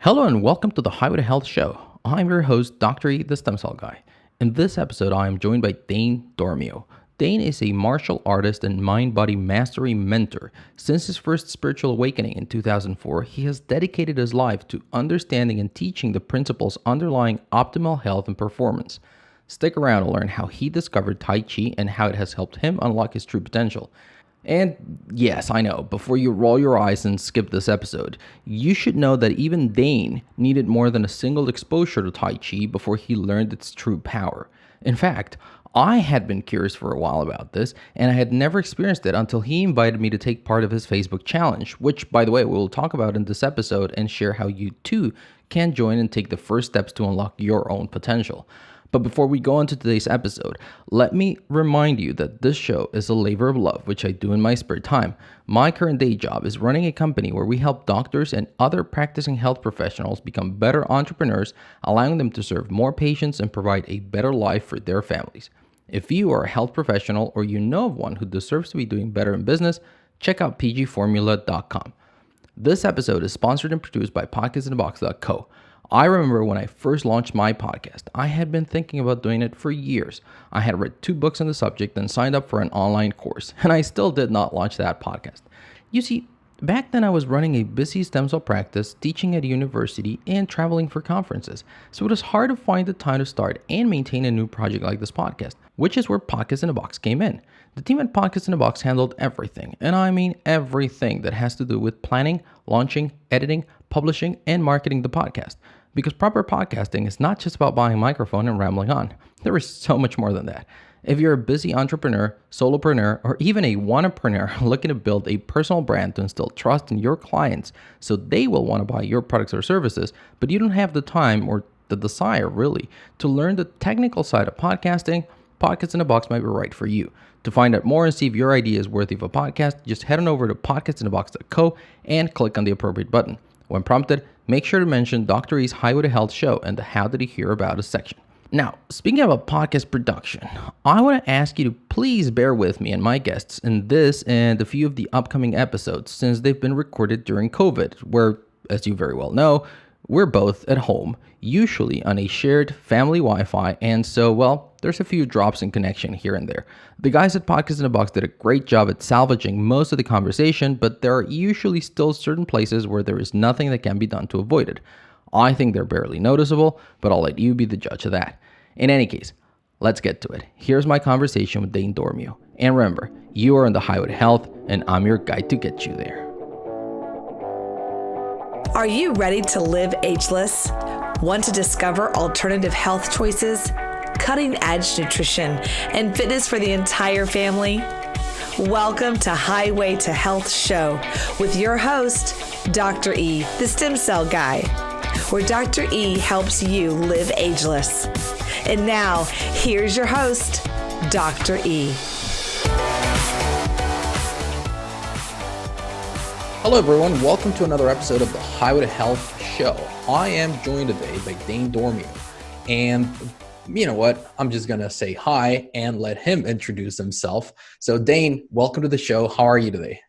Hello and welcome to the Highway to Health Show. I'm your host, Dr. E, the Stem Cell Guy. In this episode, I am joined by Dane Dormio. Dane is a martial artist and MindBody Mastery Mentor. Since his first spiritual awakening in 2004, he has dedicated his life to understanding and teaching the principles underlying optimal health and performance. Stick around to learn how he discovered Tai Chi and how it has helped him unlock his true potential. And yes, I know, before you roll your eyes and skip this episode, you should know that even Dane needed more than a single exposure to Tai Chi before he learned its true power. In fact, I had been curious for a while about this, and I had never experienced it until he invited me to take part of his Facebook challenge, which, by the way, we'll talk about in this episode and share how you too can join and take the first steps to unlock your own potential. But before we go into today's episode, let me remind you that this show is a labor of love, which I do in my spare time. My current day job is running a company where we help doctors and other practicing health professionals become better entrepreneurs, allowing them to serve more patients and provide a better life for their families. If you are a health professional or you know of one who deserves to be doing better in business, check out pgformula.com. This episode is sponsored and produced by podcasinthebox.co. I remember when I first launched my podcast, I had been thinking about doing it for years. I had read 2 books on the subject and signed up for an online course, and I still did not launch that podcast. You see, back then I was running a busy stem cell practice, teaching at a university, and traveling for conferences, so it was hard to find the time to start and maintain a new project like this podcast, which is where Podcast in a Box came in. The team at Podcast in a Box handled everything, and I mean everything that has to do with planning, launching, editing, publishing, and marketing the podcast. Because proper podcasting is not just about buying a microphone and rambling on. There is so much more than that. If you're a busy entrepreneur, solopreneur, or even a wannapreneur looking to build a personal brand to instill trust in your clients so they will want to buy your products or services, but you don't have the time or the desire really to learn the technical side of podcasting, Podcasts in a Box might be right for you. To find out more and see if your idea is worthy of a podcast, just head on over to podcastinthebox.co and click on the appropriate button. When prompted, make sure to mention Dr. E's Highway to Health show and the How Did He Hear About Us section. Now, speaking about podcast production, I want to ask you to please bear with me and my guests in this and a few of the upcoming episodes since they've been recorded during COVID, where, as you very well know, we're both at home, usually on a shared family Wi-Fi, and so, well, there's a few drops in connection here and there. The guys at Podcast in a Box did a great job at salvaging most of the conversation, but there are usually still certain places where there is nothing that can be done to avoid it. I think they're barely noticeable, but I'll let you be the judge of that. In any case, let's get to it. Here's my conversation with Dane Dormio. And remember, you are on the highway to health, and I'm your guide to get you there. Are you ready to live ageless? Want to discover alternative health choices, cutting-edge nutrition, and fitness for the entire family? Welcome to Highway to Health Show with your host, Dr. E, the Stem Cell Guy, where Dr. E helps you live ageless. And now, here's your host, Dr. E. Hello everyone, welcome to another episode of the Highway to Health show. I am joined today by Dane Dormio, and you know what, I'm just gonna say hi and let him introduce himself. So Dane, welcome to the show. How are you today?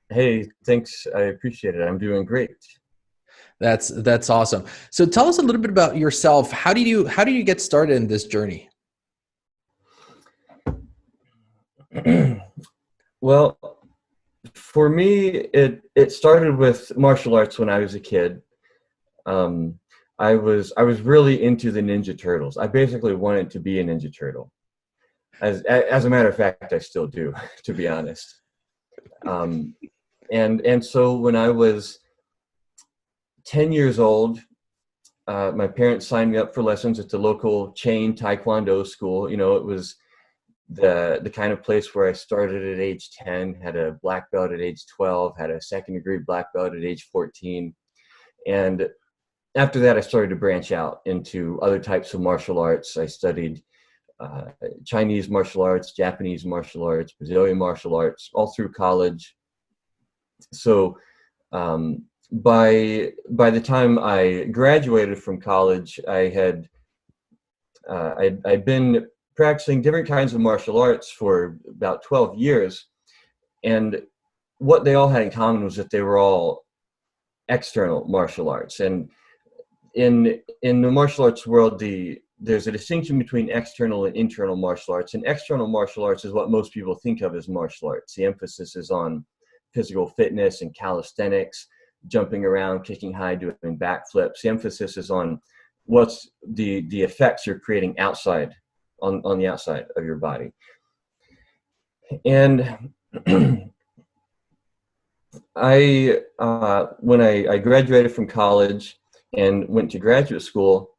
Hey, thanks. I appreciate it. I'm doing great. That's awesome. So tell us a little bit about yourself. How did you get started in this journey? Well, for me, it started with martial arts when I was a kid. I was really into the Ninja Turtles. I basically wanted to be a Ninja Turtle. As a matter of fact, I still do, to be honest. And so when I was 10 years old, my parents signed me up for lessons at the local chain Taekwondo school. You know, it was the kind of place where I started at age 10, had a black belt at age 12, had a second degree black belt at age 14. And after that, I started to branch out into other types of martial arts. I studied Chinese martial arts, Japanese martial arts, Brazilian martial arts, all through college. So by the time I graduated from college, I'd been practicing different kinds of martial arts for about 12 years. And what they all had in common was that they were all external martial arts. And in the martial arts world, there's a distinction between external and internal martial arts. And external martial arts is what most people think of as martial arts. The emphasis is on physical fitness and calisthenics, jumping around, kicking high, doing backflips. The emphasis is on what's the effects you're creating outside, on the outside of your body. And when I graduated from college and went to graduate school,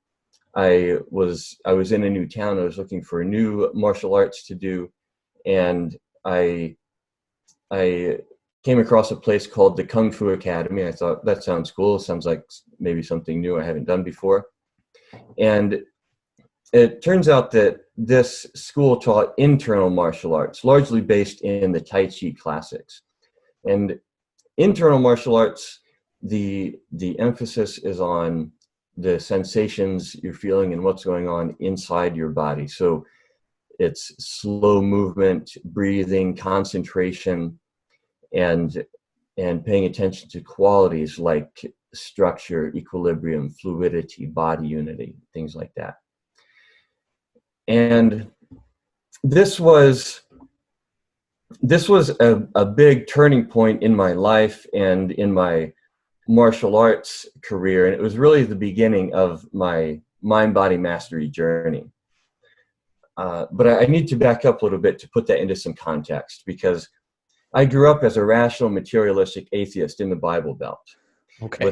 I was in a new town. I was looking for new martial arts to do, and I came across a place called the Kung Fu Academy. I thought, that sounds cool. It sounds like maybe something new I haven't done before. And it turns out that this school taught internal martial arts, largely based in the Tai Chi classics. And internal martial arts, the emphasis is on the sensations you're feeling and what's going on inside your body. So it's slow movement, breathing, concentration, and paying attention to qualities like structure, equilibrium, fluidity, body unity, things like that. And this was a big turning point in my life and in my martial arts career, and it was really the beginning of my mind-body mastery journey. But I need to back up a little bit to put that into some context, because I grew up as a rational, materialistic atheist in the Bible Belt, Okay.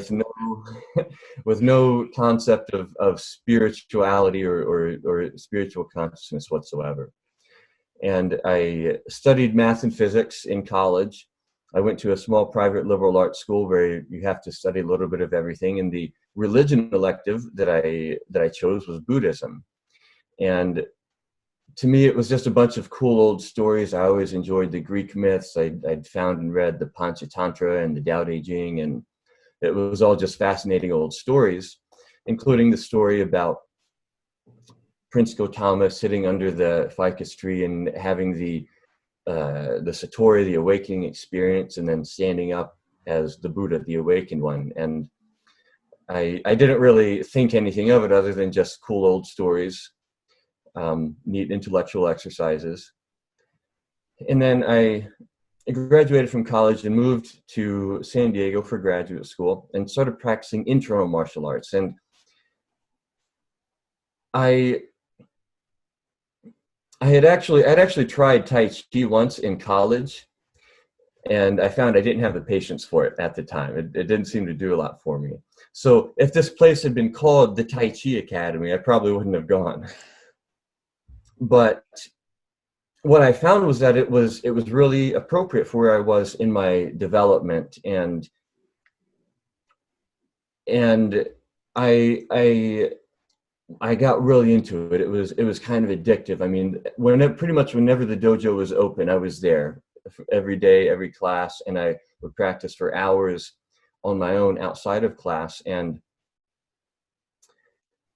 with no concept of spirituality or spiritual consciousness whatsoever. And I studied math and physics in college. I went to a small private liberal arts school where you have to study a little bit of everything. And the religion elective that I chose was Buddhism. And to me, it was just a bunch of cool old stories. I always enjoyed the Greek myths. I'd found and read the Panchatantra and the Tao Te Ching, and it was all just fascinating old stories, including the story about Prince Gautama sitting under the ficus tree and having the Satori, the awakening experience, and then standing up as the Buddha, the awakened one. And I didn't really think anything of it other than just cool old stories, neat intellectual exercises. And then I graduated from college and moved to San Diego for graduate school and started practicing internal martial arts. And I'd actually tried Tai Chi once in college, and I found I didn't have the patience for it at the time. It didn't seem to do a lot for me. So if this place had been called the Tai Chi Academy, I probably wouldn't have gone. But what I found was that it was really appropriate for where I was in my development, and I got really into it. It was kind of addictive. I mean, pretty much whenever the dojo was open, I was there every day, every class, and I would practice for hours on my own outside of class. And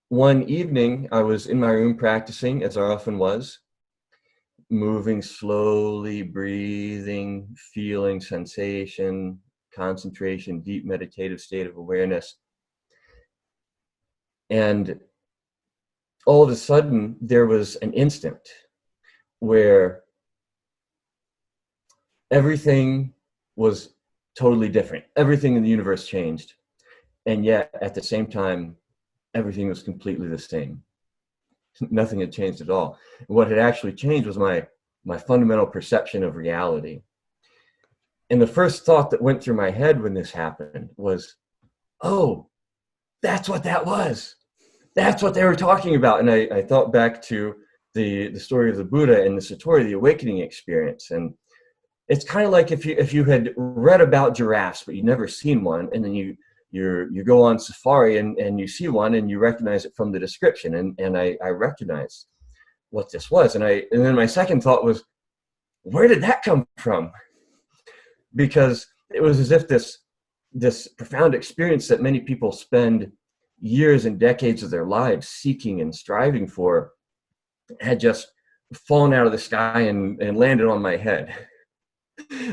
one evening, I was in my room practicing, as I often was, moving slowly, breathing, feeling sensation, concentration, deep meditative state of awareness. And all of a sudden, there was an instant where everything was totally different. Everything in the universe changed. And yet, at the same time, everything was completely the same. Nothing had changed at all. And what had actually changed was my fundamental perception of reality. And the first thought that went through my head when this happened was, oh, that's what that was. That's what they were talking about. And I thought back to the story of the Buddha and the Satori, the awakening experience. And it's kind of like if you had read about giraffes, but you'd never seen one, and then you go on safari and you see one and you recognize it from the description. And I recognized what this was. And then my second thought was, where did that come from? Because it was as if this profound experience that many people spend years and decades of their lives seeking and striving for had just fallen out of the sky and landed on my head.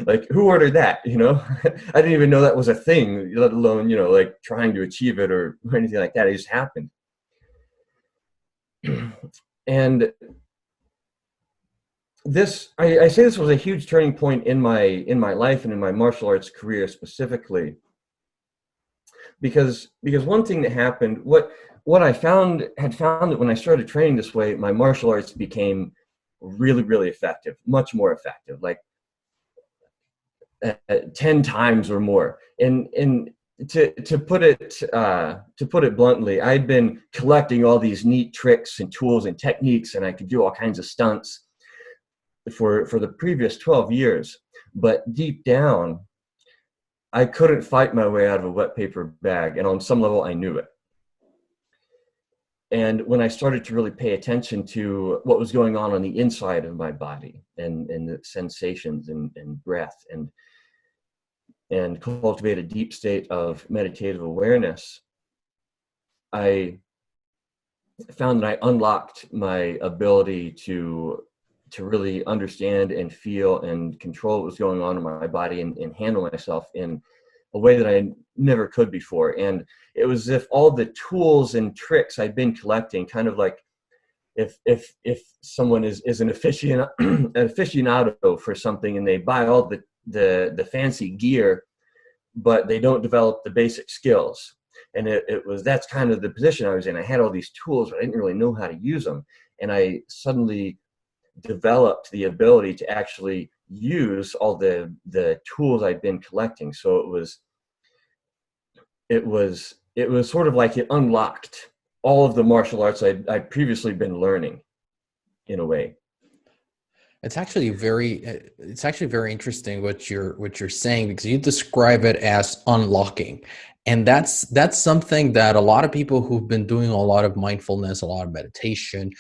Like, who ordered that? I didn't even know that was a thing, let alone, like trying to achieve it or anything like that. It just happened. And I say this was a huge turning point in my life and in my martial arts career specifically, because one thing that happened, what I had found that when I started training this way, my martial arts became really, really effective, much more effective, like 10 times or more. And to put it bluntly, I'd been collecting all these neat tricks and tools and techniques, and I could do all kinds of stunts for the previous 12 years. But deep down, I couldn't fight my way out of a wet paper bag, and on some level, I knew it. And when I started to really pay attention to what was going on the inside of my body, and the sensations and breath, and cultivate a deep state of meditative awareness, I found that I unlocked my ability to really understand and feel and control what was going on in my body, and handle myself in a way that I never could before. And it was as if all the tools and tricks I'd been collecting, kind of like if someone is an aficionado for something, and they buy all the fancy gear, but they don't develop the basic skills. And that's kind of the position I was in. I had all these tools, but I didn't really know how to use them. And I suddenly developed the ability to actually use all the tools I'd been collecting. So it was sort of like it unlocked all of the martial arts I'd previously been learning, in a way. It's actually very interesting what you're saying, because you describe it as unlocking. And that's something that a lot of people who've been doing a lot of mindfulness, a lot of meditation,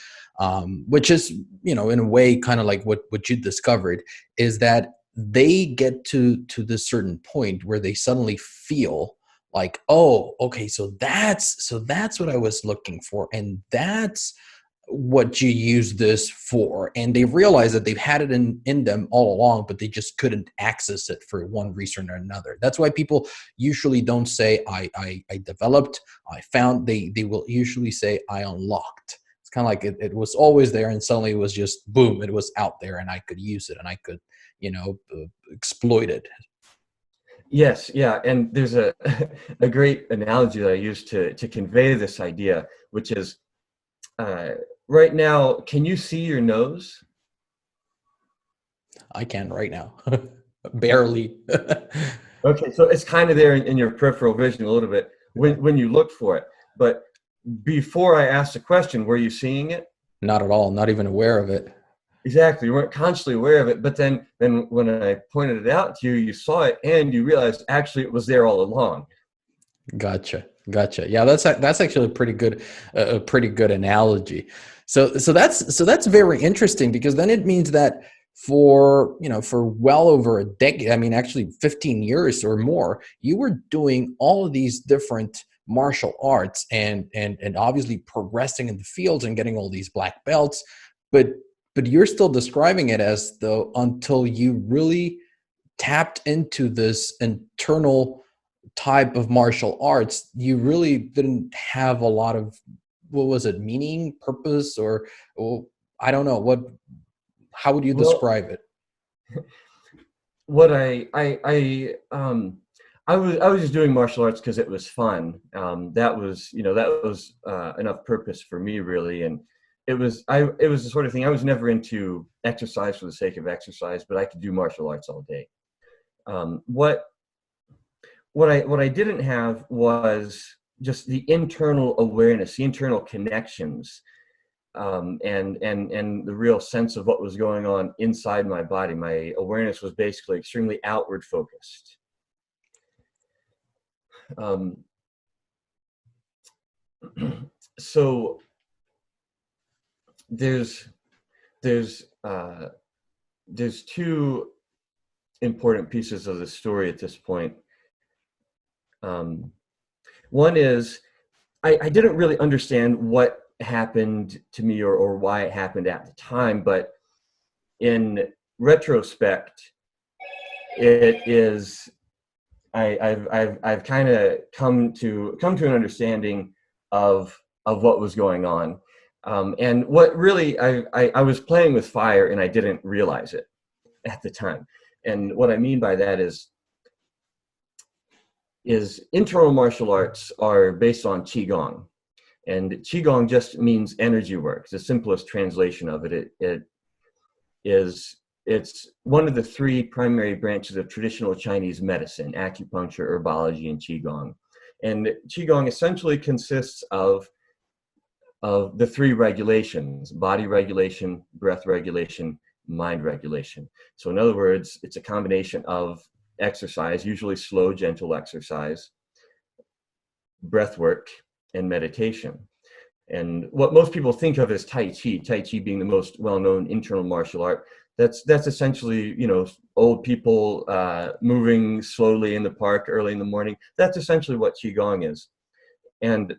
which is, in a way, kind of like what you discovered, is that they get to this certain point where they suddenly feel like, oh, okay, so that's what I was looking for, and that's what you use this for. And they realize that they've had it in them all along, but they just couldn't access it for one reason or another. That's why people usually don't say I developed, I found. They will usually say I unlocked. It's kind of like it was always there, and suddenly it was just boom, it was out there, and I could use it, and I could exploit it. Yes, yeah, and there's a great analogy that I use to convey this idea, which is, right now, can you see your nose? I can right now. Barely. Okay, so it's kind of there in your peripheral vision a little bit when you look for it. But before I asked the question, were you seeing it? Not at all. Not even aware of it. Exactly. You weren't consciously aware of it. But then when I pointed it out to you, you saw it, and you realized actually it was there all along. Gotcha. Yeah, that's actually a pretty good analogy. So that's very interesting, because then it means that for well over a decade, I mean, actually 15 years or more, you were doing all of these different martial arts and obviously progressing in the fields and getting all these black belts, but you're still describing it as though until you really tapped into this internal type of martial arts, you really didn't have a lot of, what was it, meaning, purpose, or I don't know, how would you describe it? What I was just doing martial arts because it was fun. That was enough purpose for me, really. And it was the sort of thing, I was never into exercise for the sake of exercise, but I could do martial arts all day. What I didn't have was just the internal awareness, the internal connections, and the real sense of what was going on inside my body. My awareness was basically extremely outward focused. So there's two important pieces of the story at this point. One is I didn't really understand what happened to me or why it happened at the time, but in retrospect, it is, I've kind of come to an understanding of what was going on. And what really, I was playing with fire and I didn't realize it at the time. And what I mean by that is internal martial arts are based on Qigong. And Qigong just means energy work. It's the simplest translation of it. It's one of the three primary branches of traditional Chinese medicine: acupuncture, herbology, and Qigong. And Qigong essentially consists of the three regulations: body regulation, breath regulation, mind regulation. So in other words, it's a combination of exercise, usually slow, gentle exercise, breath work, and meditation. And what most people think of as Tai Chi being the most well-known internal martial art, that's essentially, old people moving slowly in the park early in the morning. That's essentially what Qigong is. And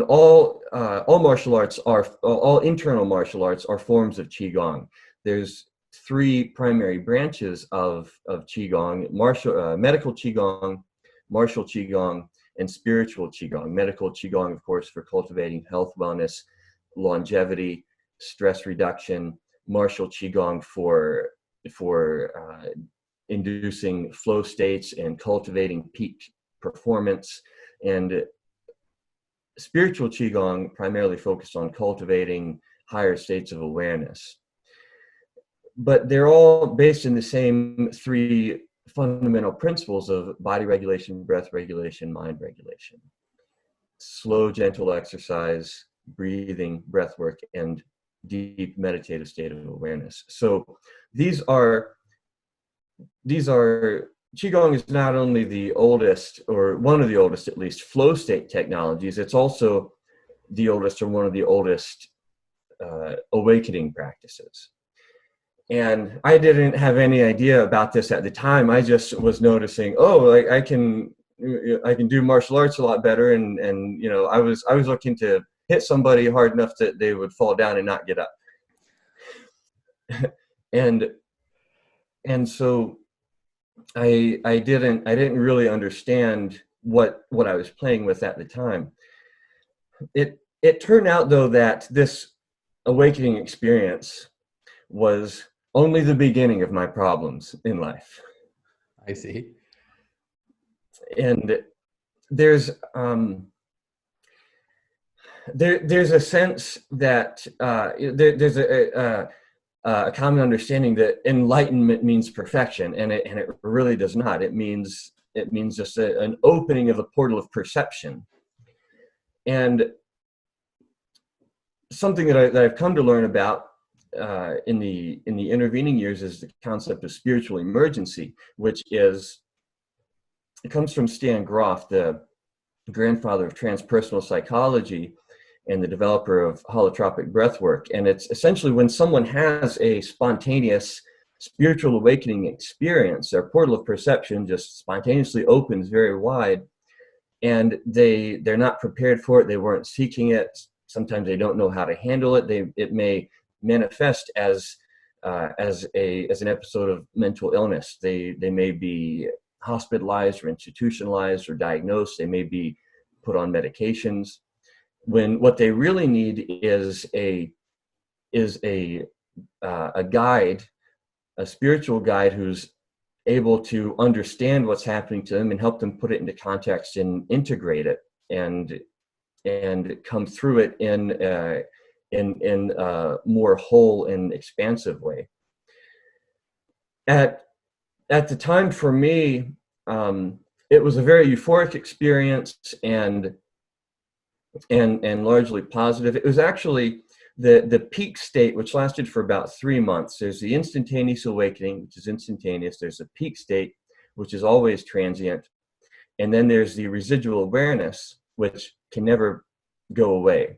all martial arts all internal martial arts are forms of Qigong. There's three primary branches of Qigong: medical Qigong, martial Qigong, and spiritual Qigong. Medical Qigong, of course, for cultivating health, wellness, longevity, stress reduction. Martial Qigong for inducing flow states and cultivating peak performance. And spiritual Qigong primarily focused on cultivating higher states of awareness. But they're all based in the same three fundamental principles of body regulation, breath regulation, mind regulation: slow, gentle exercise, breathing, breath work, and deep meditative state of awareness. So these are Qigong is not only the oldest, or one of the oldest at least, flow state technologies, it's also the oldest, or one of the oldest awakening practices. And I didn't have any idea about this at the time. I just was noticing, I can do martial arts a lot better, and I was looking to hit somebody hard enough that they would fall down and not get up. and so I didn't really understand what I was playing with at the time. It turned out, though, that this awakening experience was only the beginning of my problems in life. I see. And there's a sense that there's a common understanding that enlightenment means perfection, and it really does not. It means just an opening of a portal of perception. And something that I've come to learn about in the intervening years is the concept of spiritual emergency, which comes from Stan Grof, the grandfather of transpersonal psychology and the developer of holotropic breathwork. And it's essentially when someone has a spontaneous spiritual awakening experience, their portal of perception just spontaneously opens very wide, and they're not prepared for it. They weren't seeking it. Sometimes they don't know how to handle it. It may manifest as an episode of mental illness. They may be hospitalized or institutionalized or diagnosed. They may be put on medications, when what they really need is a guide, a spiritual guide who's able to understand what's happening to them and help them put it into context and integrate it and come through it in a more whole and expansive way. At the time, for me, it was a very euphoric experience and largely positive. It was actually the peak state, which lasted for about 3 months. There's the instantaneous awakening, which is instantaneous. There's a peak state, which is always transient. And then there's the residual awareness, which can never go away.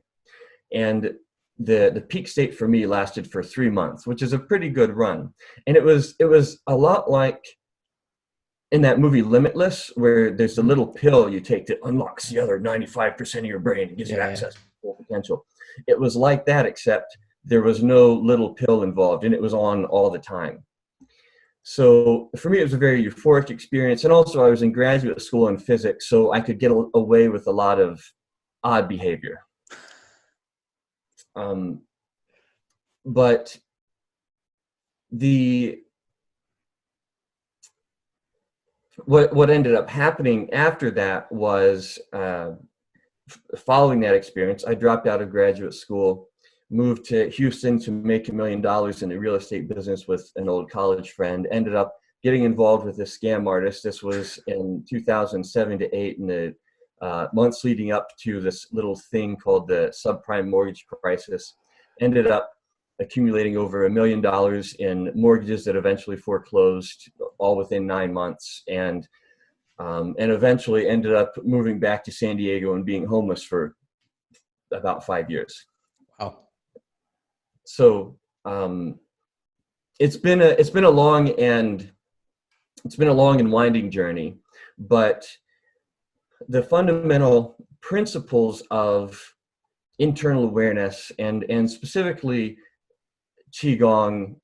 And the peak state for me lasted for 3 months, which is a pretty good run. And it was a lot like in that movie Limitless, where there's a little pill you take that unlocks the other 95% of your brain and gives you access to full potential. It was like that, except there was no little pill involved, and it was on all the time. So for me, it was a very euphoric experience. And also I was in graduate school in physics, so I could get away with a lot of odd behavior. But what ended up happening after that was, following that experience, I dropped out of graduate school, moved to Houston to make $1 million in the real estate business with an old college friend, ended up getting involved with a scam artist. This was in 2007 to 8, in the months leading up to this little thing called the subprime mortgage crisis. Ended up accumulating over $1 million in mortgages that eventually foreclosed, all within 9 months, and eventually ended up moving back to San Diego and being homeless for about 5 years. Wow. So it's been a long and winding journey, but the fundamental principles of internal awareness and specifically Qigong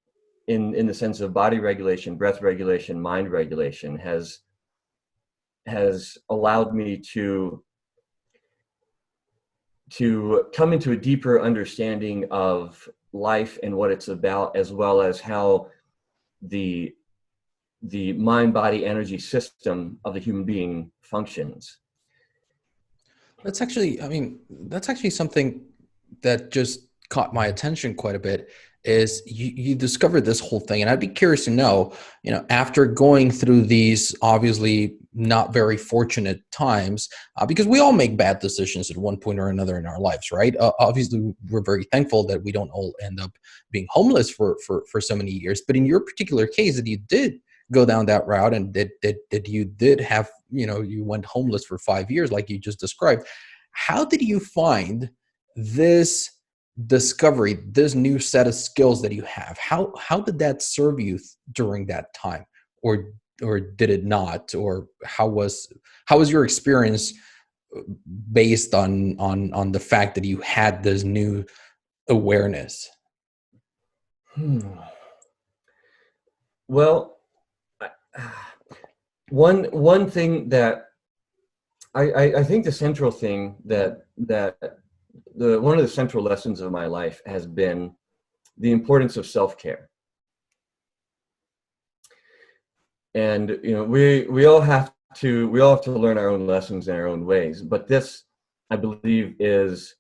in the sense of body regulation, breath regulation, mind regulation has allowed me to come into a deeper understanding of life and what it's about, as well as how the mind-body energy system of the human being functions. That's actually something that just caught my attention quite a bit, is you discovered this whole thing. And I'd be curious to know, after going through these obviously not very fortunate times, because we all make bad decisions at one point or another in our lives, right? Obviously, we're very thankful that we don't all end up being homeless for so many years. But in your particular case, that you did go down that route, and that you did have, you went homeless for 5 years, like you just described. How did you find this discovery, this new set of skills that you have? How did that serve you during that time, or did it not? Or how was your experience based on the fact that you had this new awareness? Well, one thing that I think the central thing that one of the central lessons of my life has been the importance of self-care. And we all have to learn our own lessons in our own ways, but this, I believe, is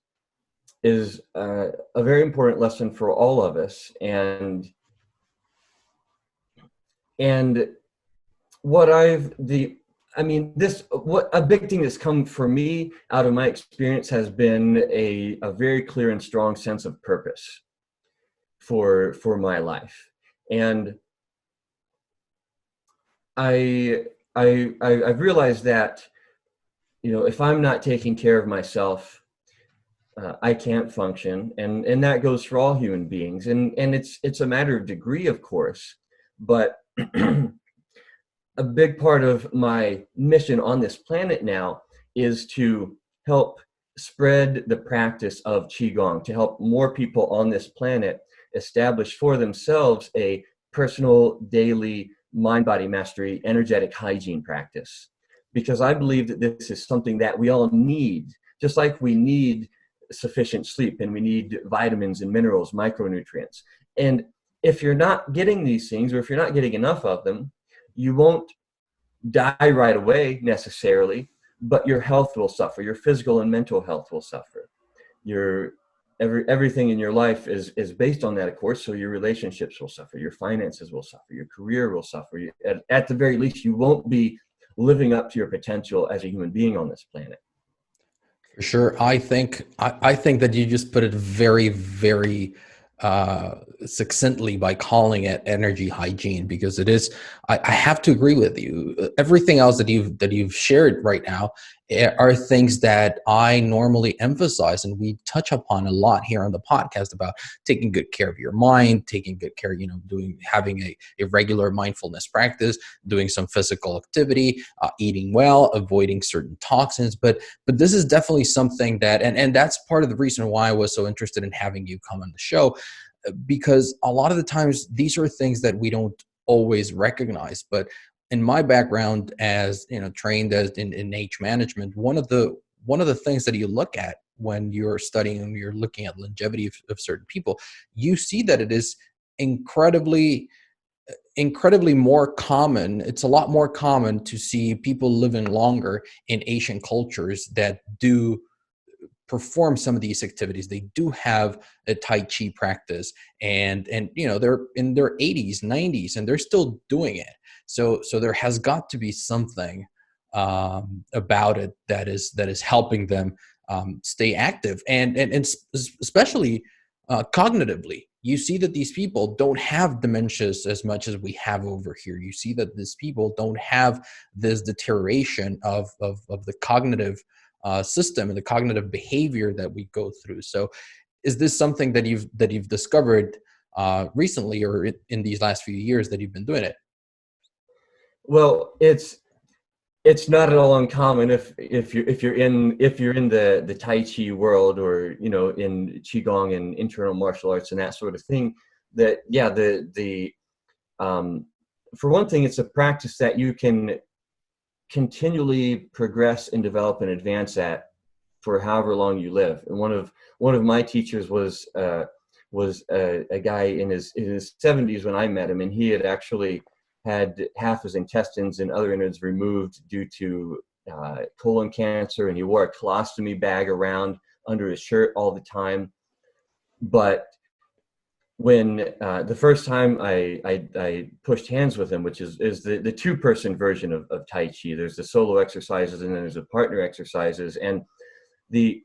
a very important lesson for all of us. And what a big thing that's come for me out of my experience has been a very clear and strong sense of purpose for my life. And I've realized that, if I'm not taking care of myself, I can't function, and that goes for all human beings. And it's a matter of degree, of course, but a big part of my mission on this planet now is to help spread the practice of Qigong, to help more people on this planet establish for themselves a personal, daily, mind-body mastery, energetic hygiene practice. Because I believe that this is something that we all need, just like we need sufficient sleep and we need vitamins and minerals, micronutrients. And if you're not getting these things, or if you're not getting enough of them, you won't die right away necessarily, but your health will suffer. Your physical and mental health will suffer. Everything in your life is based on that, of course. So your relationships will suffer. Your finances will suffer. Your career will suffer. At the very least, you won't be living up to your potential as a human being on this planet. For sure. I think that you just put it very, very succinctly by calling it energy hygiene, because it is. I have to agree with you. Everything else that you've shared right now are things that I normally emphasize, and we touch upon a lot here on the podcast about taking good care of your mind, taking good care, having a regular mindfulness practice, doing some physical activity, eating well, avoiding certain toxins. But this is definitely something that, and that's part of the reason why I was so interested in having you come on the show, because a lot of the times these are things that we don't always recognized. But in my background as, trained as in age management, one of the things that you look at when you're studying and you're looking at longevity of certain people, you see that it is incredibly more common. It's a lot more common to see people living longer in Asian cultures that do perform some of these activities. They do have a Tai Chi practice, and they're in their 80s, 90s, and they're still doing it. So there has got to be something about it that is helping them stay active, and especially cognitively. You see that these people don't have dementias as much as we have over here. You see that these people don't have this deterioration of the cognitive system and the cognitive behavior that we go through. So is this something that you've discovered recently, or in these last few years that you've been doing it? Well, it's not at all uncommon if you're in the Tai Chi world, or in Qigong and internal martial arts and that sort of thing, that for one thing, it's a practice that you can continually progress and develop and advance at for however long you live. And one of my teachers was a guy in his 70s when I met him, and he had actually had half his intestines and other innards removed due to colon cancer, and he wore a colostomy bag around under his shirt all the time. But when the first time I pushed hands with him, which is the two-person version of Tai Chi, there's the solo exercises and then there's the partner exercises, and the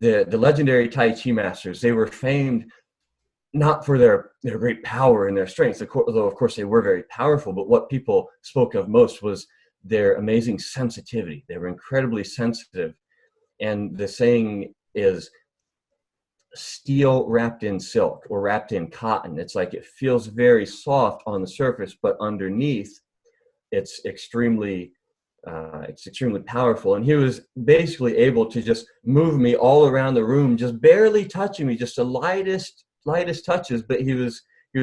legendary Tai Chi masters, they were famed not for their great power and their strength, although of course they were very powerful, but what people spoke of most was their amazing sensitivity. They were incredibly sensitive. And the saying is, steel wrapped in silk or wrapped in cotton. It's like it feels very soft on the surface, but underneath it's extremely powerful. And he was basically able to just move me all around the room, just barely touching me, just the lightest touches, but he was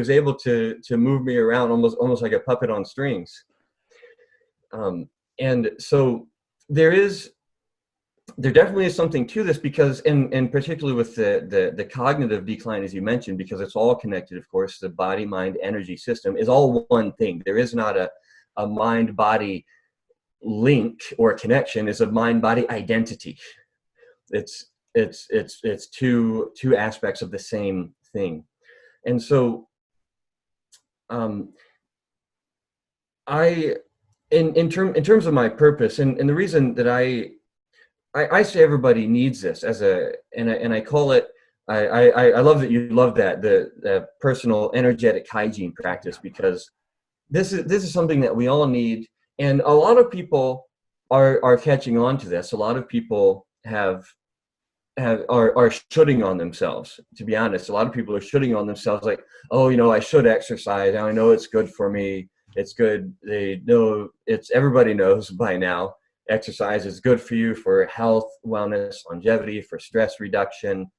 able to move me around almost like a puppet on strings. And so there definitely is something to this, because and particularly with the cognitive decline, as you mentioned, because it's all connected, of course. The body mind energy system is all one thing. There is not a mind body link or connection. It's a mind body identity. It's two aspects of the same thing. And so in terms of my purpose, and the reason that I say everybody needs this and I call it, I love that you love that, the personal energetic hygiene practice, because this is something that we all need. And a lot of people are catching on to this. A lot of people are shooting on themselves, to be honest. A lot of people are shooting on themselves, like, oh, I should exercise. I know it's good for me. It's good. They know everybody knows by now. Exercise is good for you, for health, wellness, longevity, for stress reduction,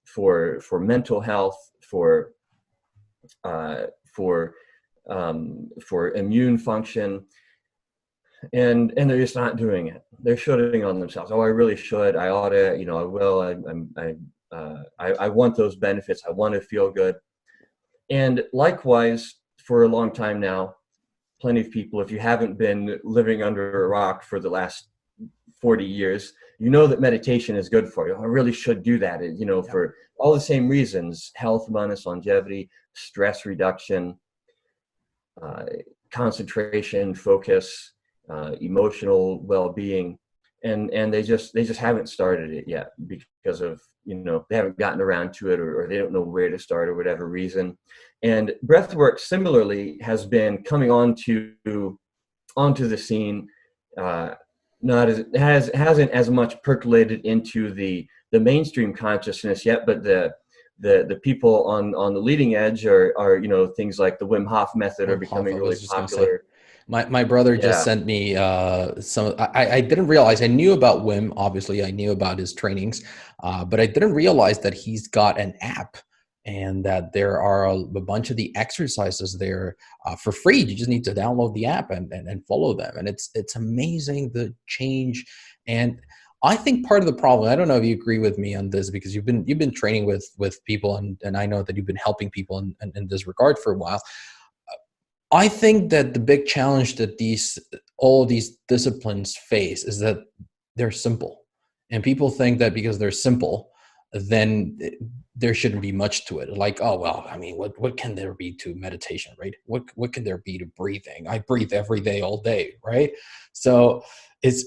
for mental health, for immune function, and they're just not doing it. They're shooting on themselves. Oh, I really should. I ought to. I will. I want those benefits. I want to feel good. And likewise, for a long time now, plenty of people, if you haven't been living under a rock for the last 40 years, that meditation is good for you. I really should do that, for all the same reasons: health, wellness, longevity, stress reduction, concentration, focus, emotional well-being. And they just haven't started it yet because of, they haven't gotten around to it, or they don't know where to start, or whatever reason. And breathwork similarly has been coming onto the scene. Hasn't as much percolated into the mainstream consciousness yet, but the people on the leading edge are things like the Wim Hof method are becoming really popular. My brother just sent me some. I didn't realize. I knew about Wim. Obviously, I knew about his trainings, but I didn't realize that he's got an app and that there are a bunch of the exercises there for free. You just need to download the app and follow them. And it's amazing the change. And I think part of the problem, I don't know if you agree with me on this, because you've been training with people, and I know that you've been helping people in this regard for a while. I think that the big challenge that all these disciplines face is that they're simple, and people think that because they're simple, then there shouldn't be much to it. Like, oh well, I mean, what can there be to meditation, right? What can there be to breathing? I breathe every day, all day, right? So is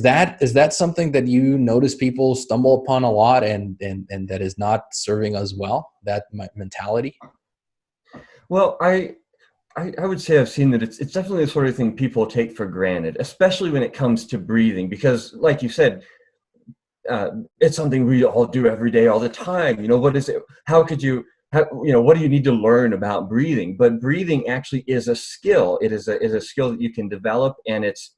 that something that you notice people stumble upon a lot, and that is not serving us well, that mentality? Well, I would say I've seen that it's definitely the sort of thing people take for granted, especially when it comes to breathing, because like you said, it's something we all do every day, all the time. You know, what is it? What do you need to learn about breathing? But breathing actually is a skill. It is a skill that you can develop, and it's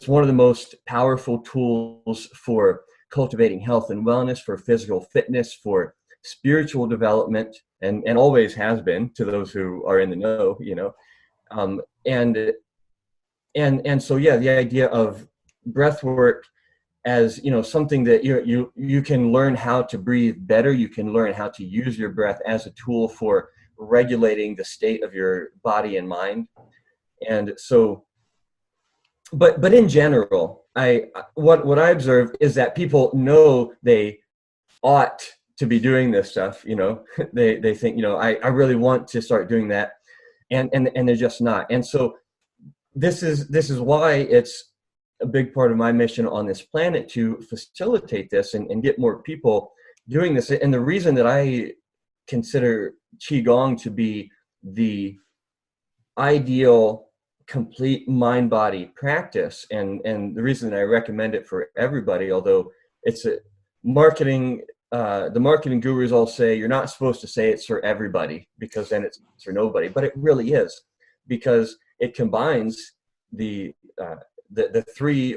one of the most powerful tools for cultivating health and wellness, for physical fitness, for spiritual development, and always has been to those who are in the know, you know. And so yeah, the idea of breath work as, you know, something that you can learn how to breathe better. You can learn how to use your breath as a tool for regulating the state of your body and mind. And so, but in general, what I observe is that people know they ought to be doing this stuff. You know, they think, you know, I really want to start doing that, and they're just not. And so this is why it's a big part of my mission on this planet, to facilitate this and get more people doing this. And the reason that I consider Qigong to be the ideal complete mind-body practice, and the reason that I recommend it for everybody, although it's a marketing, the marketing gurus all say you're not supposed to say it's for everybody, because then it's for nobody, but it really is, because it combines the three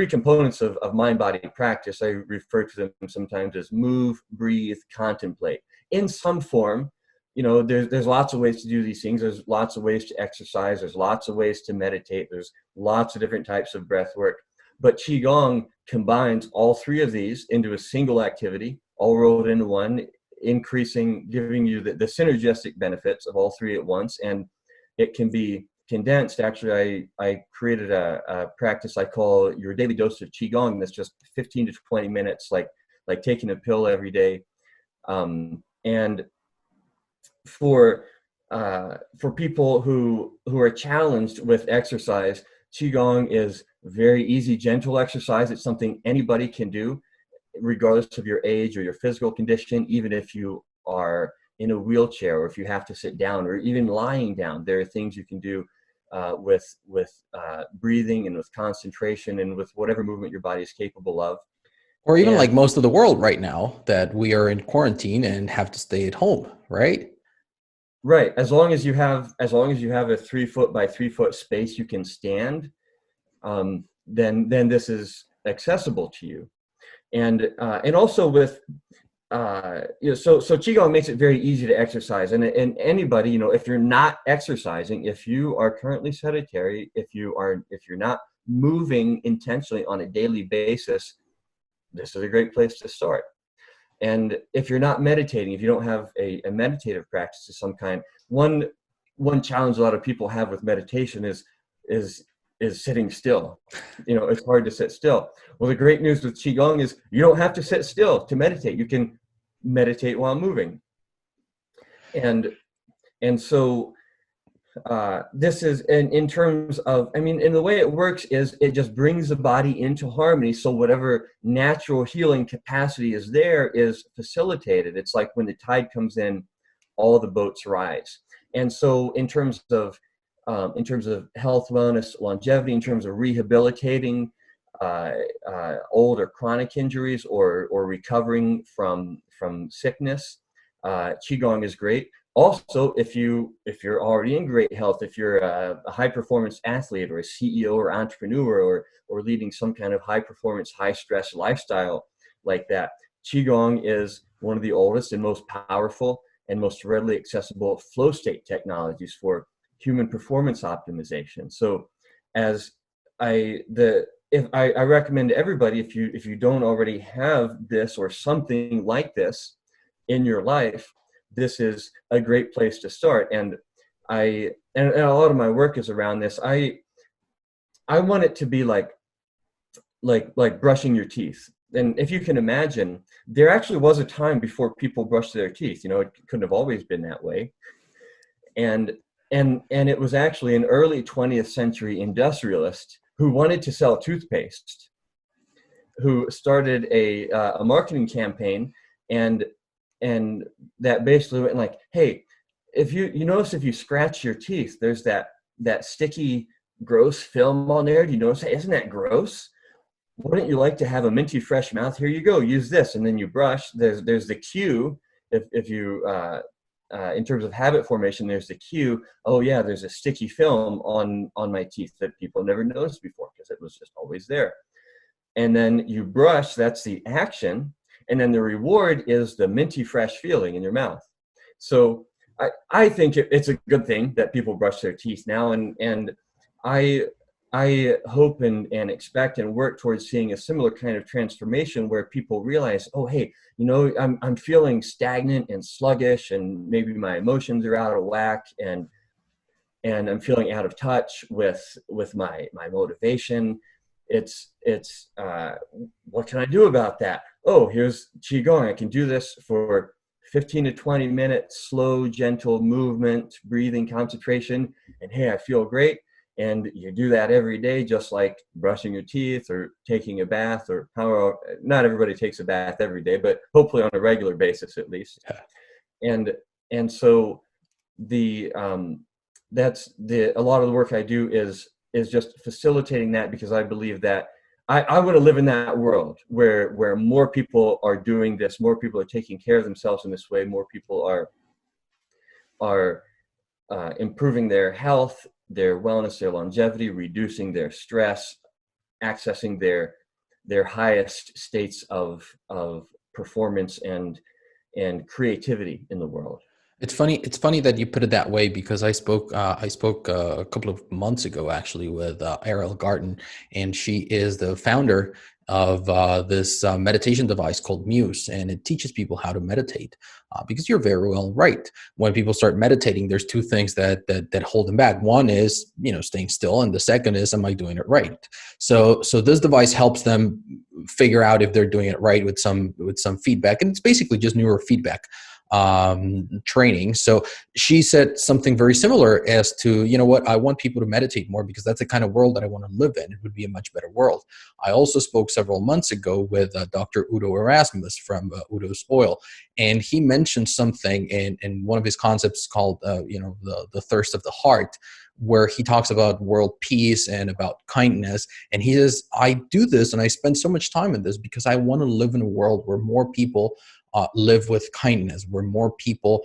components of mind-body practice. I refer to them sometimes as move, breathe, contemplate, in some form. You know, there's lots of ways to do these things. There's lots of ways to exercise. There's lots of ways to meditate. There's lots of different types of breath work. But Qigong combines all three of these into a single activity, all rolled into one, giving you the synergistic benefits of all three at once. And it can be condensed. Actually, I created a practice I call your daily dose of Qigong. That's just 15 to 20 minutes, like taking a pill every day. And for people who are challenged with exercise, Qigong is very easy, gentle exercise. It's something anybody can do, regardless of your age or your physical condition. Even if you are in a wheelchair, or if you have to sit down, or even lying down, there are things you can do with breathing and with concentration and with whatever movement your body is capable of. Or even like most of the world right now, that we are in quarantine and have to stay at home, right? Right. As long as you have a 3 foot by 3 foot space you can stand, then this is accessible to you. And also with so Qigong makes it very easy to exercise, and anybody, you know, if you're not exercising, if you are currently sedentary, if you're not moving intentionally on a daily basis, this is a great place to start. And if you're not meditating, if you don't have a meditative practice of some kind, one challenge a lot of people have with meditation is sitting still. You know, it's hard to sit still. Well, the great news with Qigong is you don't have to sit still to meditate. You can meditate while moving. And so this is in terms of, I mean, and the way it works is it just brings the body into harmony. So whatever natural healing capacity is there is facilitated. It's like when the tide comes in, all the boats rise. And so in terms of health, wellness, longevity, in terms of rehabilitating old or chronic injuries, or recovering from sickness, Qigong is great. Also, if you're already in great health, if you're a high performance athlete or a CEO or entrepreneur, or leading some kind of high performance, high stress lifestyle like that, Qigong is one of the oldest and most powerful and most readily accessible flow state technologies for human performance optimization. So as I recommend to everybody, if you don't already have this or something like this in your life, this is a great place to start. And a lot of my work is around this. I want it to be like brushing your teeth. And if you can imagine, there actually was a time before people brushed their teeth. You know, it couldn't have always been that way. And it was actually an early 20th century industrialist who wanted to sell toothpaste, who started a marketing campaign, and that basically went like, hey, if you notice, if you scratch your teeth, there's that sticky, gross film on there. Do you notice that? Isn't that gross? Wouldn't you like to have a minty fresh mouth? Here you go, use this. And then you brush. There's the cue. If you in terms of habit formation, there's the cue. Oh yeah, there's a sticky film on my teeth that people never noticed before because it was just always there. And then you brush, that's the action. And then the reward is the minty fresh feeling in your mouth. So I think it's a good thing that people brush their teeth now. And I hope and expect and work towards seeing a similar kind of transformation where people realize, oh, hey, you know, I'm feeling stagnant and sluggish, and maybe my emotions are out of whack, and I'm feeling out of touch with my motivation. It's what can I do about that? Oh, here's Qigong. I can do this for 15 to 20 minutes, slow, gentle movement, breathing, concentration, and hey, I feel great. And you do that every day, just like brushing your teeth or taking a bath, or however. Not everybody takes a bath every day, but hopefully on a regular basis at least. Yeah. And so that's a lot of the work I do is just facilitating that, because I believe that I want to live in that world where more people are doing this, more people are taking care of themselves in this way, more people are improving their health, their wellness, their longevity, reducing their stress, accessing their highest states of performance and creativity in the world. It's funny that you put it that way, because I spoke a couple of months ago actually with Ariel Garten, and she is the founder of this meditation device called Muse, and it teaches people how to meditate. Because you're very well right. When people start meditating, there's two things that hold them back. One is, staying still, and the second is, am I doing it right? So this device helps them figure out if they're doing it right with some feedback, and it's basically just neurofeedback training. So she said something very similar as to, what, I want people to meditate more because that's the kind of world that I want to live in. It would be a much better world. I also spoke several months ago with Dr. Udo Erasmus from Udo's Oil, and he mentioned something in one of his concepts called, the thirst of the heart, where he talks about world peace and about kindness. And he says, I do this and I spend so much time in this because I want to live in a world where more people live with kindness, where more people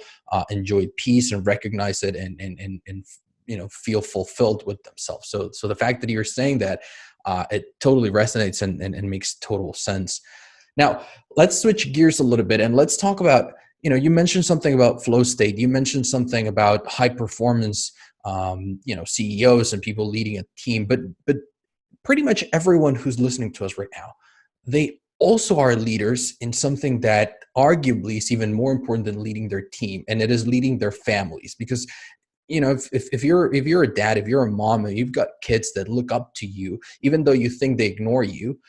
enjoy peace and recognize it and feel fulfilled with themselves. So the fact that you're saying that, it totally resonates and makes total sense. Now, let's switch gears a little bit and let's talk about, you mentioned something about flow state. You mentioned something about high performance, CEOs and people leading a team, but pretty much everyone who's listening to us right now, they also are leaders in something that arguably is even more important than leading their team, and it is leading their families. Because if you're a dad, if you're a mom, and you've got kids that look up to you, even though you think they ignore you,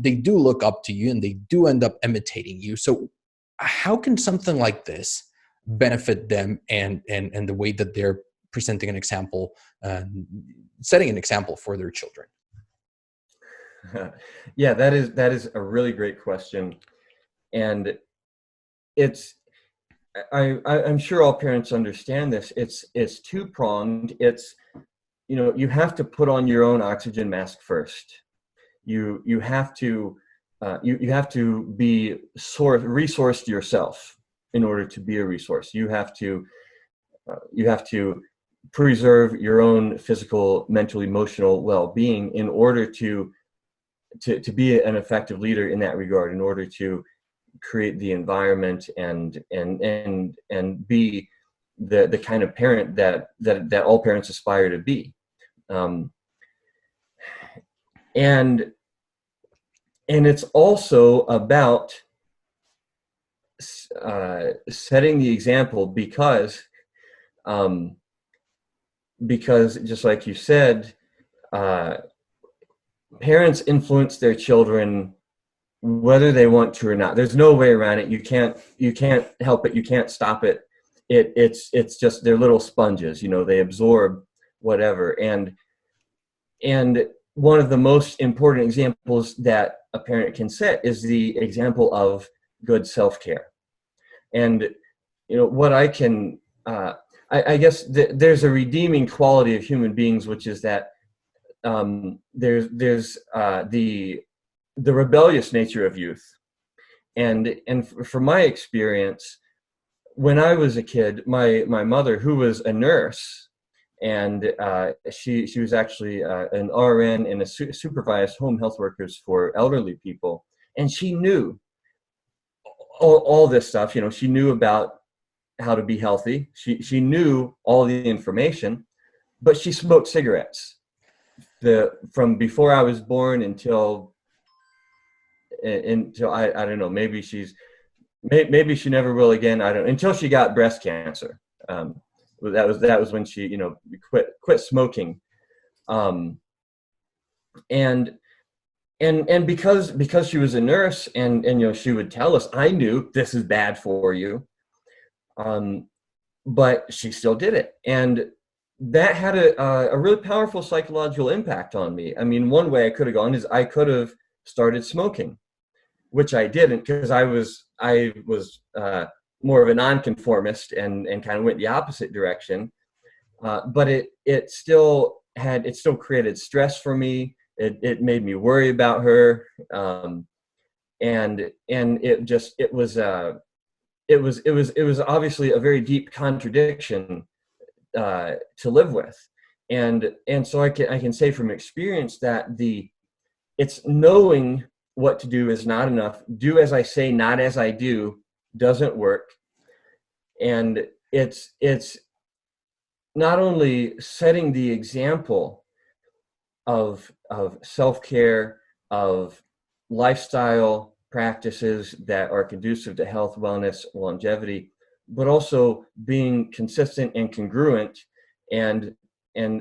they do look up to you and they do end up imitating you. So how can something like this benefit them and the way that they're presenting an example, setting an example for their children? Yeah, that is a really great question. And I'm sure all parents understand this. It's two-pronged. It's, you have to put on your own oxygen mask first. You have to be resourced yourself in order to be a resource. You have to preserve your own physical, mental, emotional well-being in order to be an effective leader in that regard, in order to create the environment and be the kind of parent that all parents aspire to be. And it's also about setting the example, because just like you said, parents influence their children whether they want to or not. There's no way around it. You can't help it. You can't stop it. It's just, they're little sponges, they absorb whatever. And one of the most important examples that a parent can set is the example of good self-care. And what I can I guess there's a redeeming quality of human beings, which is that there's the rebellious nature of youth. And from my experience, when I was a kid, my mother, who was a nurse, and she was actually an RN and a supervised home health workers for elderly people, and she knew all this stuff. She knew about how to be healthy. She knew all the information, but she smoked cigarettes from before I was born until I don't know, maybe she never will again. I don't, until she got breast cancer. That was when she quit smoking. And because she was a nurse, and she would tell us, I knew this is bad for you, but she still did it, and that had a really powerful psychological impact on me. I mean, one way I could have gone is I could have started smoking, which I didn't, because I was more of a nonconformist and kind of went the opposite direction. But it still created stress for me. It made me worry about her, and it was obviously a very deep contradiction to live with, and so I can say from experience that it's knowing what to do is not enough. Do as I say, not as I do, doesn't work. And it's not only setting the example of self-care, of lifestyle practices that are conducive to health, wellness, longevity, but also being consistent and congruent, and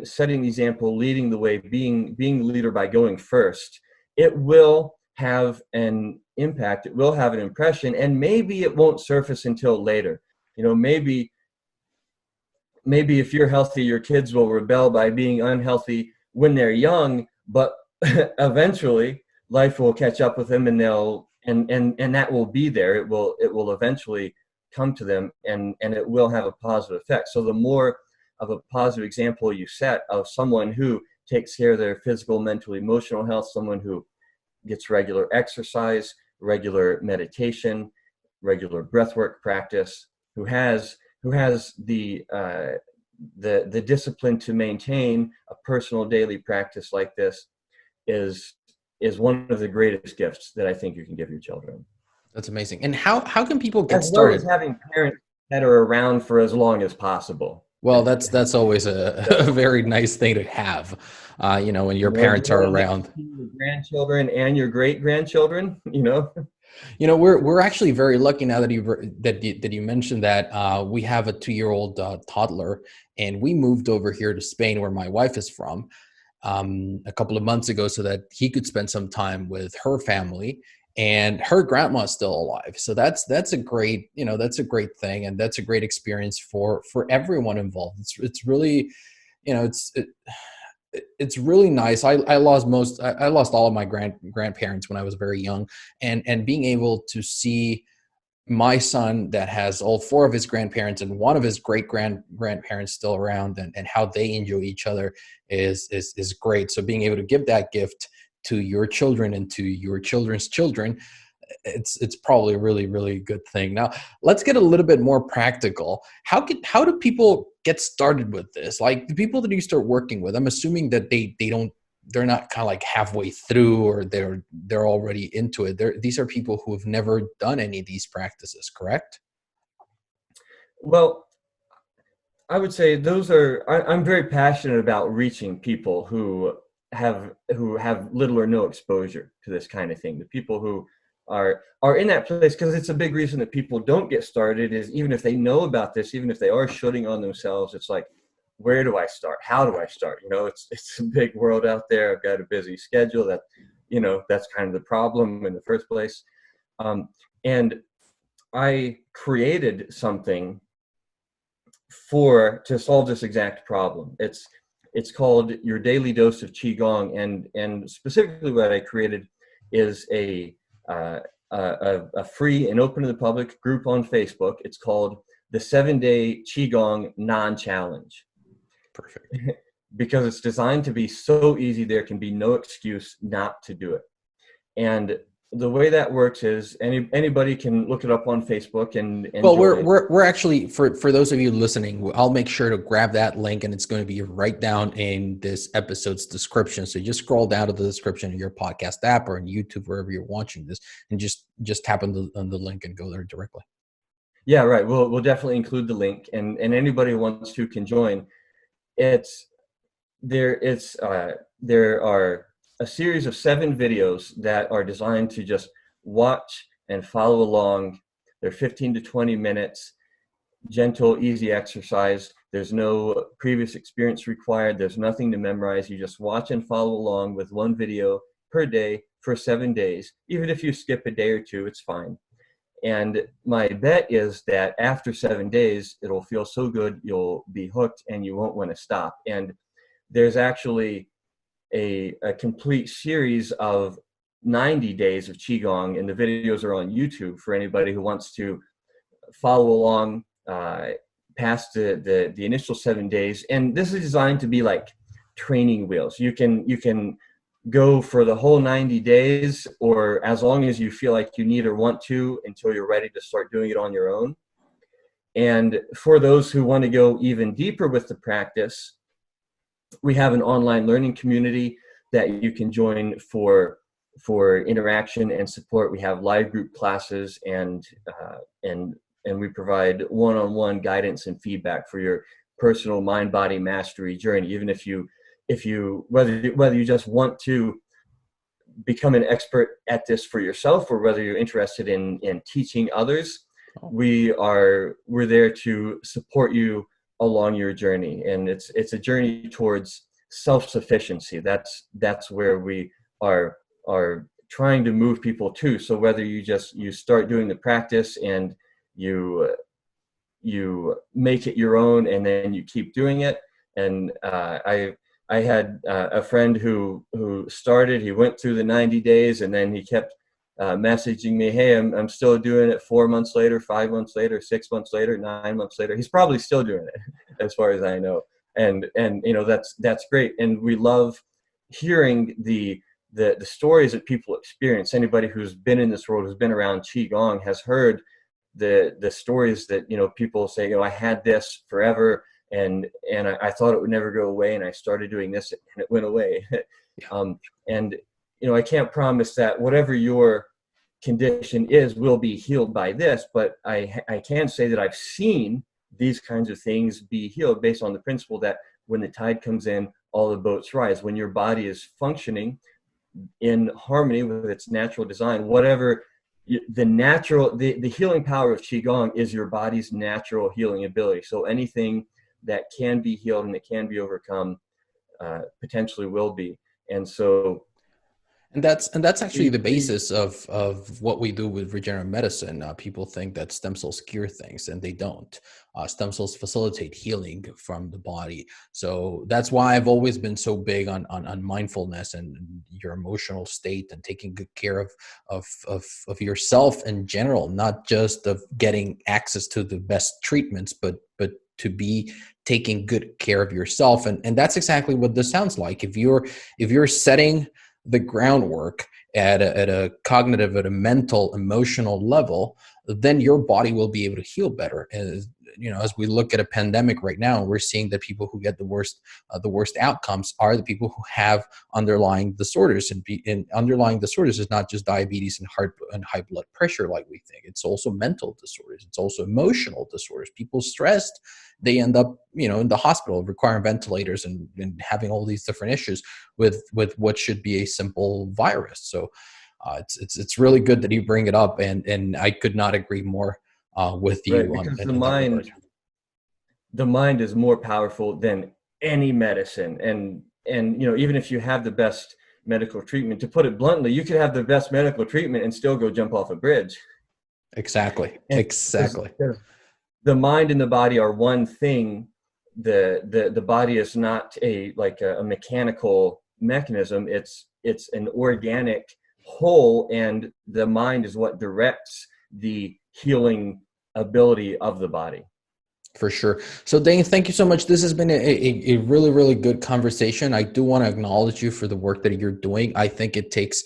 setting the example, leading the way, being the leader by going first. It will have an impact. It will have an impression, and maybe it won't surface until later. Maybe if you're healthy, your kids will rebel by being unhealthy when they're young, but eventually life will catch up with them, and and that will be there. It will eventually come to them, and it will have a positive effect. So the more of a positive example you set of someone who takes care of their physical, mental, emotional health, someone who gets regular exercise, regular meditation, regular breathwork practice, who has the discipline to maintain a personal daily practice like this, is one of the greatest gifts that I think you can give your children. That's amazing. And how can people get as well started? as having parents that are around for as long as possible. Well, that's always a very nice thing to have, when your parents are around. Your grandchildren and your great grandchildren, we're actually very lucky now that you mentioned that. We have a 2-year-old toddler, and we moved over here to Spain, where my wife is from, a couple of months ago, so that he could spend some time with her family. And her grandma is still alive. So that's a great, that's a great thing. And that's a great experience for everyone involved. It's really, it's really nice. I lost all of my grandparents when I was very young, and being able to see my son that has all 4 of his grandparents and one of his great grandparents still around, and how they enjoy each other is great. So being able to give that gift to your children and to your children's children, it's probably a really, really good thing. Now, let's get a little bit more practical. How do people get started with this? Like the people that you start working with, I'm assuming that they don't they're not kind of like halfway through, or they're already into it. These are people who have never done any of these practices, correct? Well, I would say I'm very passionate about reaching people who have little or no exposure to this kind of thing. The people who are in that place, because it's a big reason that people don't get started, is even if they know about this, even if they are shooting on themselves, it's like, where do I start? How do I start? It's a big world out there. I've got a busy schedule. That's kind of the problem in the first place. And I created something to solve this exact problem. It's called Your Daily Dose of Qigong, and specifically what I created is a free and open to the public group on Facebook. It's called the 7-Day Qigong Non-Challenge. Perfect. Because it's designed to be so easy, there can be no excuse not to do it. And the way that works is anybody can look it up on Facebook and well, we're actually, for those of you listening, I'll make sure to grab that link, and it's going to be right down in this episode's description. So just scroll down to the description of your podcast app or on YouTube, wherever you're watching this, and just tap on the link and go there directly. Yeah, right. We'll definitely include the link, and anybody who wants to can join. There are a series of 7 videos that are designed to just watch and follow along. They're 15 to 20 minutes, gentle, easy exercise. There's no previous experience required. There's nothing to memorize. You just watch and follow along with one video per day for 7 days. Even if you skip a day or two, it's fine. And my bet is that after 7 days, it'll feel so good, you'll be hooked and you won't want to stop. And there's actually a complete series of 90 days of Qigong, and the videos are on YouTube for anybody who wants to follow along past the initial 7 days. And this is designed to be like training wheels. You can go for the whole 90 days, or as long as you feel like you need or want to, until you're ready to start doing it on your own. And for those who want to go even deeper with the practice, we have an online learning community that you can join for interaction and support. We have live group classes, and we provide one-on-one guidance and feedback for your personal mind-body mastery journey. Even whether you just want to become an expert at this for yourself, or whether you're interested in teaching others, we're there to support you along your journey. And it's a journey towards self-sufficiency. That's where we are trying to move people to. So whether you start doing the practice and you make it your own, and then you keep doing it. And I had a friend who started, he went through the 90 days, and then he kept messaging me, hey, I'm still doing it 4 months later, 5 months later, 6 months later, 9 months later. He's probably still doing it as far as I know. And that's great. And we love hearing the stories that people experience. Anybody who's been in this world, who's been around Qigong, has heard the stories that, people say, I had this forever, and I thought it would never go away, and I started doing this and it went away. And I can't promise that whatever your condition is will be healed by this, but I can say that I've seen these kinds of things be healed based on the principle that when the tide comes in, all the boats rise. When your body is functioning in harmony with its natural design, whatever the healing power of Qigong is your body's natural healing ability. So anything that can be healed and that can be overcome potentially will be. And that's actually the basis of what we do with regenerative medicine. People think that stem cells cure things, and they don't. Stem cells facilitate healing from the body. So that's why I've always been so big on mindfulness and your emotional state, and taking good care of yourself in general, not just of getting access to the best treatments, but to be taking good care of yourself. And that's exactly what this sounds like. If you're setting the groundwork at a cognitive, at a mental, emotional level, then your body will be able to heal better. And as we look at a pandemic right now, we're seeing that people who get the worst outcomes are the people who have underlying disorders, and underlying disorders is not just diabetes and heart and high blood pressure like we think. It's also mental disorders. It's also emotional disorders. People stressed, they end up, in the hospital requiring ventilators and having all these different issues with what should be a simple virus. So it's really good that you bring it up, and I could not agree more with you. Right, because the mind is more powerful than any medicine, and even if you have the best medical treatment, to put it bluntly, you could have the best medical treatment and still go jump off a bridge. Exactly. The mind and the body are one thing. The body is not a mechanical mechanism. It's an organic whole, and the mind is what directs the healing ability of the body. For sure. So Dane, thank you so much. This has been a really, really good conversation. I do want to acknowledge you for the work that you're doing. I think it takes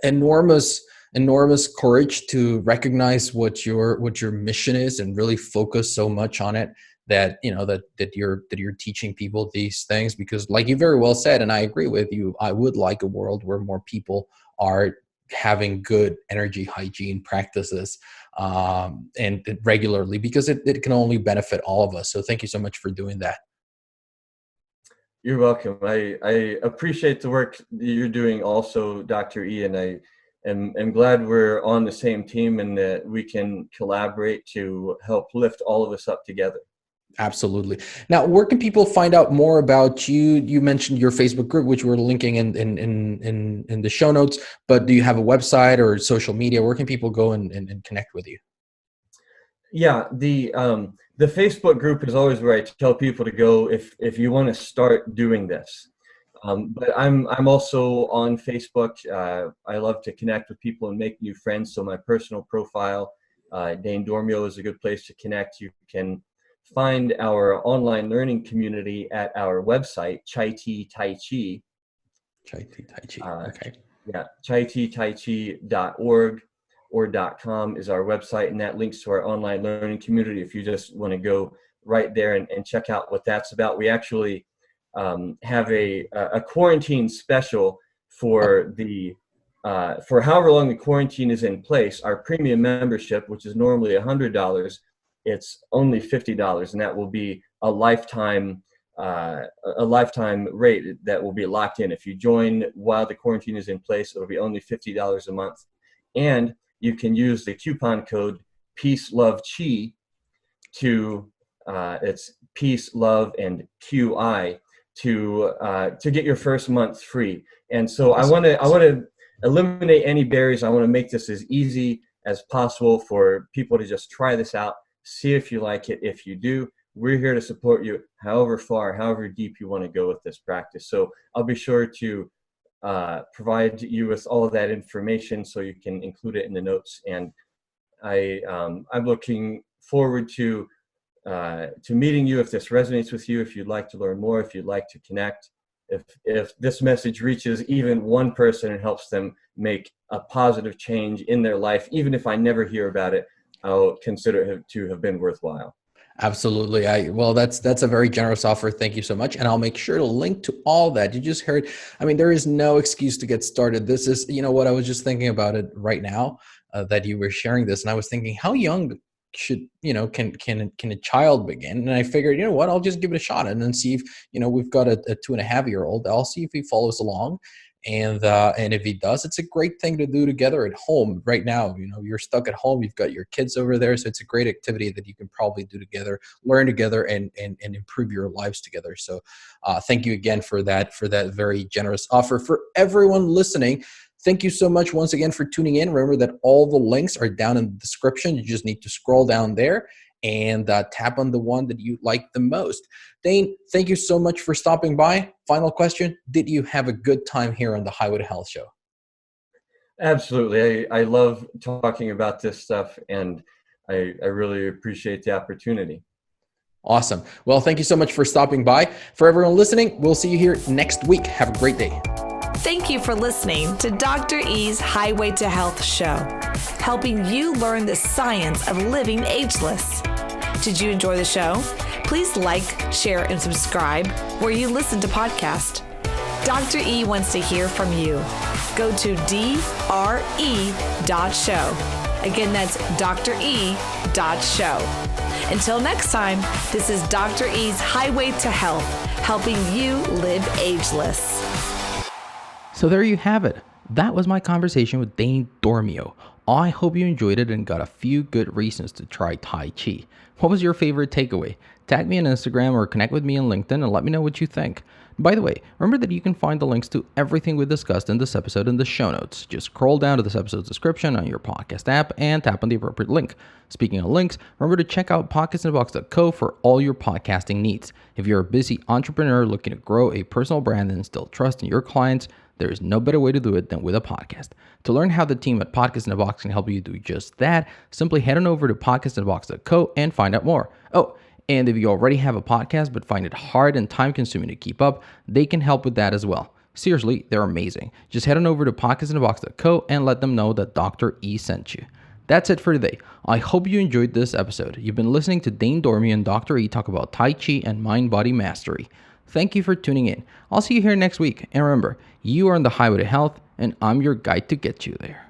enormous courage to recognize what your mission is and really focus so much on it that you're teaching people these things, because like you very well said, and I agree with you, I would like a world where more people are having good energy hygiene practices and regularly, because it can only benefit all of us. So thank you so much for doing that. You're welcome. I appreciate the work that you're doing also, Dr. E, and I am glad we're on the same team and that we can collaborate to help lift all of us up together. Absolutely. Now, where can people find out more about you? You mentioned your Facebook group, which we're linking in the show notes, but do you have a website or social media? Where can people go and connect with you? Yeah, the Facebook group is always where I tell people to go if you want to start doing this. But I'm also on Facebook. I love to connect with people and make new friends. So my personal profile, Dane Dormio, is a good place to connect. You can find our online learning community at our website, Tai Chi. Okay. Yeah, chaitaichi.org or .com is our website, and that links to our online learning community if you just want to go right there and check out what that's about. We actually have a quarantine special for for however long the quarantine is in place. Our premium membership, which is normally $100, it's only $50, and that will be a lifetime rate that will be locked in. If you join while the quarantine is in place, it'll be only $50 a month, and you can use the coupon code Peace Love Chi to it's Peace Love and QI to get your first month free. And so awesome. I want to eliminate any barriers. I want to make this as easy as possible for people to just try this out. See if you like it. If you do, we're here to support you however far, however deep you want to go with this practice. So I'll be sure to provide you with all of that information so you can include it in the notes. And I'm looking forward to meeting you if this resonates with you, if you'd like to learn more, if you'd like to connect. If this message reaches even one person and helps them make a positive change in their life, even if I never hear about it, I'll consider it to have been worthwhile. Absolutely. Well, that's a very generous offer. Thank you so much. And I'll make sure to link to all that. You just heard, there is no excuse to get started. This is, what I was just thinking about it right now, that you were sharing this. And I was thinking, how young should, can a child begin? And I figured, I'll just give it a shot and then see if, we've got a 2.5-year-old. I'll see if he follows along. And if he does, it's a great thing to do together at home. Right now, you're stuck at home, you've got your kids over there. So it's a great activity that you can probably do together, learn together, and improve your lives together. So thank you again for that very generous offer. For everyone listening, thank you so much once again for tuning in. Remember that all the links are down in the description. You just need to scroll down there and tap on the one that you like the most. Dane, thank you so much for stopping by. Final question, did you have a good time here on the Highway to Health show? Absolutely. I love talking about this stuff, and I really appreciate the opportunity. Awesome. Well, thank you so much for stopping by. For everyone listening, we'll see you here next week. Have a great day. Thank you for listening to Dr. E's Highway to Health show, helping you learn the science of living ageless. Did you enjoy the show? Please like, share, and subscribe where you listen to podcasts. Dr. E wants to hear from you. Go to dre.show. Again, that's dre.show. Until next time, this is Dr. E's Highway to Health, helping you live ageless. So there you have it. That was my conversation with Dane Dormio. I hope you enjoyed it and got a few good reasons to try Tai Chi. What was your favorite takeaway? Tag me on Instagram or connect with me on LinkedIn and let me know what you think. By the way, remember that you can find the links to everything we discussed in this episode in the show notes. Just scroll down to this episode's description on your podcast app and tap on the appropriate link. Speaking of links, remember to check out podcasinthebox.co for all your podcasting needs. If you're a busy entrepreneur looking to grow a personal brand and instill trust in your clients, there is no better way to do it than with a podcast. To learn how the team at Podcast in the Box can help you do just that, simply head on over to podcastinthebox.co and find out more. Oh, and if you already have a podcast but find it hard and time-consuming to keep up, they can help with that as well. Seriously, they're amazing. Just head on over to podcastinthebox.co and let them know that Dr. E sent you. That's it for today. I hope you enjoyed this episode. You've been listening to Dane Dormio and Dr. E talk about Tai Chi and mind-body mastery. Thank you for tuning in. I'll see you here next week. And remember, you are on the highway to health, and I'm your guide to get you there.